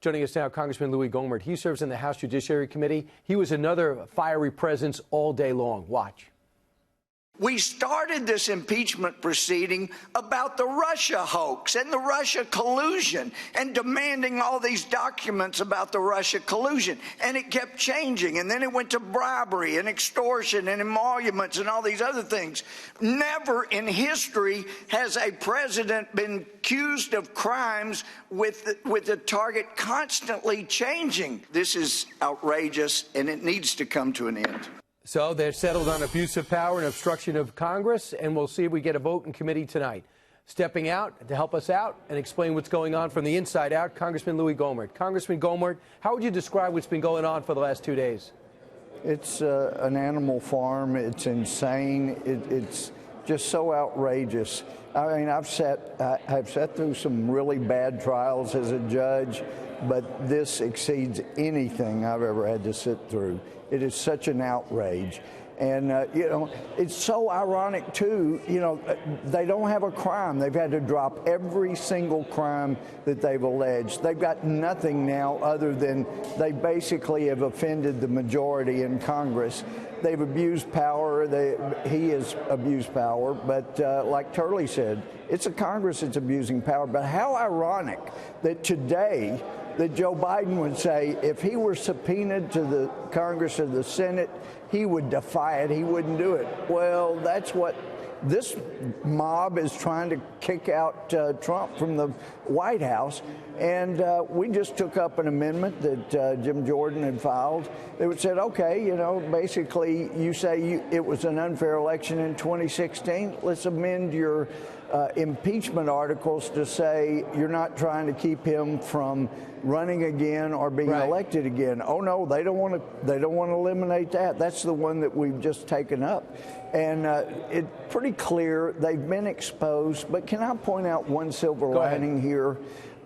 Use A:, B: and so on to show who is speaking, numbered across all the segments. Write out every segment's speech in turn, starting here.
A: Joining us now, Congressman Louie Gohmert. He serves in the House Judiciary Committee. He was another fiery presence all day long. Watch.
B: We started this impeachment proceeding about the Russia hoax and the Russia collusion and demanding all these documents about the Russia collusion. And it kept changing. And then it went to bribery and extortion and emoluments and all these other things. Never in history has a president been accused of crimes with the target constantly changing. This is outrageous, and it needs to come to an end.
A: So they're settled on abuse of power and obstruction of Congress, and we'll see if we get a vote in committee tonight. Stepping out to help us out and explain what's going on from the inside out, Congressman Louie Gohmert. Congressman Gohmert, how would you describe what's been going on for the last 2 days?
C: It's an animal farm. It's insane. It's just so outrageous. I mean, I've sat through some really bad trials as a judge, but this exceeds anything I've ever had to sit through. It is such an outrage. And, it's so ironic, too. They don't have a crime. They've had to drop every single crime that they've alleged. They've got nothing now other than they basically have offended the majority in Congress. They've abused power. He has abused power. But like Turley said, it's a Congress that's abusing power. But how ironic that today that Joe Biden would say if he were subpoenaed to the Congress or the Senate, he would defy it. He wouldn't do it. Well, that's what this mob is trying to kick out Trump from the White House. And we just took up an amendment that Jim Jordan had filed. It said, okay, basically you say it was an unfair election in 2016. Let's amend your impeachment articles to say you're not trying to keep him from running again or being elected again. Oh no, they don't want to eliminate that. That's the one that we've just taken up. And it's pretty clear they've been exposed. But can I point out one silver lining here?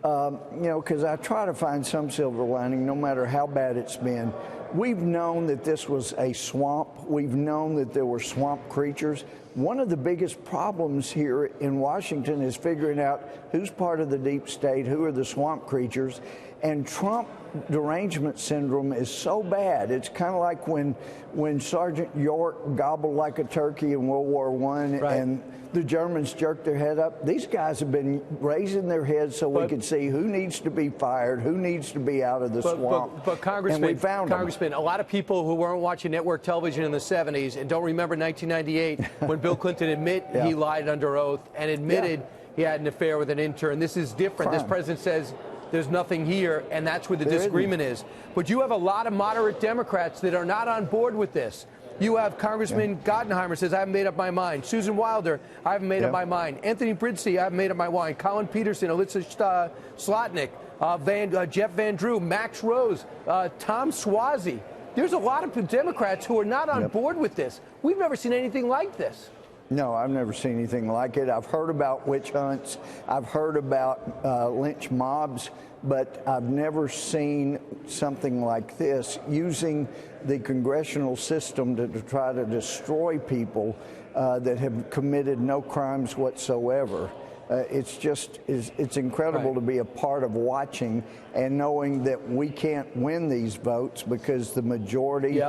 C: Because I try to find some silver lining no matter how bad it's been. We've known that this was a swamp. We've known that there were swamp creatures. One of the biggest problems here in Washington is figuring out who's part of the deep state, who are the swamp creatures. And Trump derangement syndrome is so bad. It's kind of like when Sergeant York gobbled like a turkey in World War I and the Germans jerked their head up. These guys have been raising their heads so we could see who needs to be fired, who needs to be out of the swamp.
A: But Congressman,
C: and we found
A: Congressman, a lot of people who weren't watching network television in the 70s and don't remember 1998 when Bill Clinton admitted he lied under oath and admitted he had an affair with an intern. This is different. This president says there's nothing here, and that's where the disagreement is. But you have a lot of moderate Democrats that are not on board with this. You have Congressman Gottenheimer says, I haven't made up my mind. Susan Wilder, I haven't made up my mind. Anthony Brinsley, I haven't made up my mind. Colin Peterson, Alyssa Slotnick, Jeff Van Drew, Max Rose, Tom Suozzi. There's a lot of Democrats who are not on board with this. We've never seen anything like this.
C: No, I've never seen anything like it. I've heard about witch hunts. I've heard about lynch mobs, but I've never seen something like this using the congressional system to try to destroy people that have committed no crimes whatsoever. It's incredible to be a part of watching and knowing that we can't win these votes because the majority,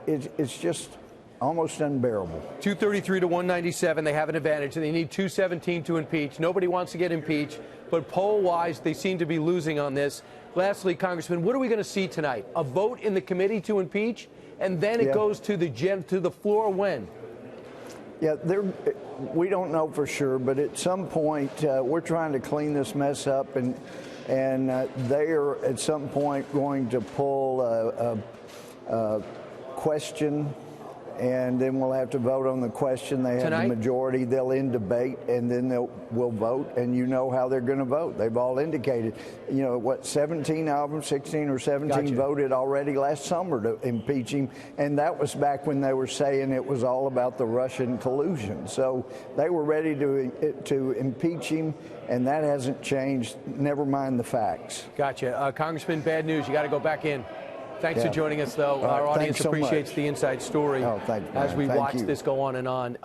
C: it's just almost unbearable.
A: 233 to 197, they have an advantage, and they need 217 to impeach. Nobody wants to get impeached, but poll-wise, they seem to be losing on this. Lastly, Congressman, what are we going to see tonight? A vote in the committee to impeach, and then it goes to the floor when?
C: Yeah, we don't know for sure, but at some point, we're trying to clean this mess up, and they are at some point going to pull a question, and then we'll have to vote on the question. They have the majority. They'll end debate, and then we'll vote, and you know how they're going to vote. They've all indicated, 17 of them, 16 or 17 voted already last summer to impeach him, and that was back when they were saying it was all about the Russian collusion. So they were ready to impeach him, and that hasn't changed, never mind the facts.
A: Gotcha. Congressman, bad news. You got to go back in. Thanks for joining us, though. Our audience appreciates the inside story
C: as
A: we watch this go on and on.